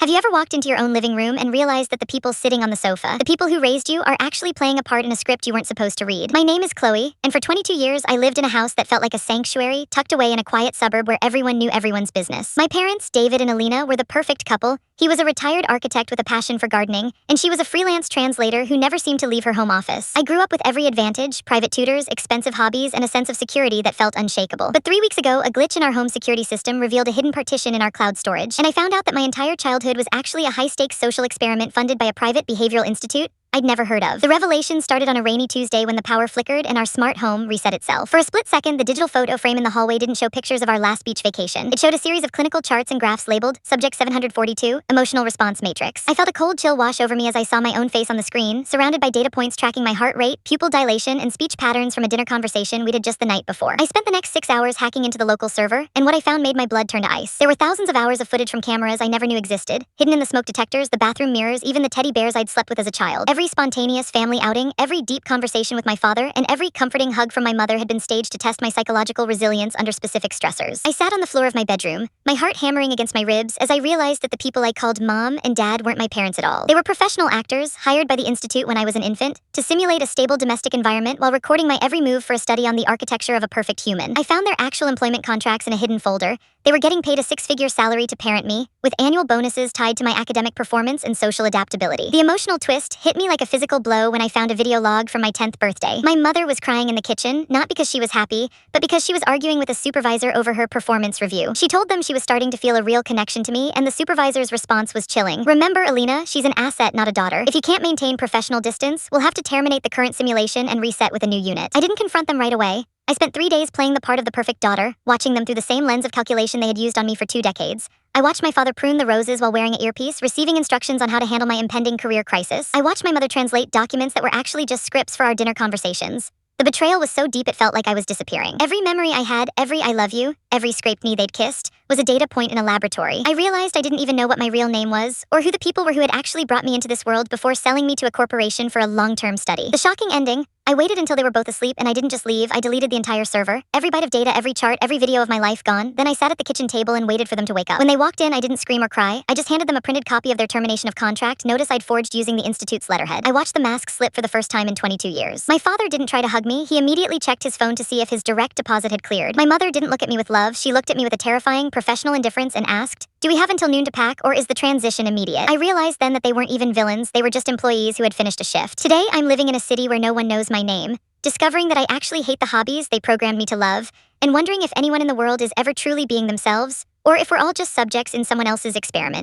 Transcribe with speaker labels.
Speaker 1: Have you ever walked into your own living room and realized that the people sitting on the sofa, the people who raised you, are actually playing a part in a script you weren't supposed to read? My name is Chloe, and for 22 years, I lived in a house that felt like a sanctuary, tucked away in a quiet suburb where everyone knew everyone's business. My parents, David and Alina, were the perfect couple. He was a retired architect with a passion for gardening, and she was a freelance translator who never seemed to leave her home office. I grew up with every advantage: private tutors, expensive hobbies, and a sense of security that felt unshakable. But 3 weeks ago, a glitch in our home security system revealed a hidden partition in our cloud storage, and I found out that my entire childhood was actually a high-stakes social experiment funded by a private behavioral institute I'd never heard of. The revelation started on a rainy Tuesday when the power flickered and our smart home reset itself. For a split second, the digital photo frame in the hallway didn't show pictures of our last beach vacation. It showed a series of clinical charts and graphs labeled Subject 742, Emotional Response Matrix. I felt a cold chill wash over me as I saw my own face on the screen, surrounded by data points tracking my heart rate, pupil dilation, and speech patterns from a dinner conversation we did just the night before. I spent the next 6 hours hacking into the local server, and what I found made my blood turn to ice. There were thousands of hours of footage from cameras I never knew existed, hidden in the smoke detectors, the bathroom mirrors, even the teddy bears I'd slept with as a child. Every spontaneous family outing, every deep conversation with my father, and every comforting hug from my mother had been staged to test my psychological resilience under specific stressors. I sat on the floor of my bedroom, my heart hammering against my ribs as I realized that the people I called mom and dad weren't my parents at all. They were professional actors, hired by the Institute when I was an infant, to simulate a stable domestic environment while recording my every move for a study on the architecture of a perfect human. I found their actual employment contracts in a hidden folder. They were getting paid a 6-figure salary to parent me, with annual bonuses tied to my academic performance and social adaptability. The emotional twist hit me like a physical blow when I found a video log from my 10th birthday. My mother was crying in the kitchen, not because she was happy, but because she was arguing with a supervisor over her performance review. She told them she was starting to feel a real connection to me, and the supervisor's response was chilling. "Remember, Alina, she's an asset, not a daughter. If you can't maintain professional distance, we'll have to terminate the current simulation and reset with a new unit." I didn't confront them right away. I spent 3 days playing the part of the perfect daughter, watching them through the same lens of calculation they had used on me for 2 decades. I watched my father prune the roses while wearing an earpiece, receiving instructions on how to handle my impending career crisis. I watched my mother translate documents that were actually just scripts for our dinner conversations. The betrayal was so deep it felt like I was disappearing. Every memory I had, every "I love you," every scraped knee they'd kissed, was a data point in a laboratory. I realized I didn't even know what my real name was, or who the people were who had actually brought me into this world before selling me to a corporation for a long-term study. The shocking ending: I waited until they were both asleep, and I didn't just leave, I deleted the entire server. Every byte of data, every chart, every video of my life gone. Then I sat at the kitchen table and waited for them to wake up. When they walked in, I didn't scream or cry. I just handed them a printed copy of their termination of contract, notice I'd forged using the Institute's letterhead. I watched the mask slip for the first time in 22 years. My father didn't try to hug me. He immediately checked his phone to see if his direct deposit had cleared. My mother didn't look at me with love. She looked at me with a terrifying, professional indifference and asked, "Do we have until noon to pack, or is the transition immediate?" I realized then that they weren't even villains. They were just employees who had finished a shift. Today, I'm living in a city where no one knows my name, discovering that I actually hate the hobbies they programmed me to love, and wondering if anyone in the world is ever truly being themselves, or if we're all just subjects in someone else's experiment.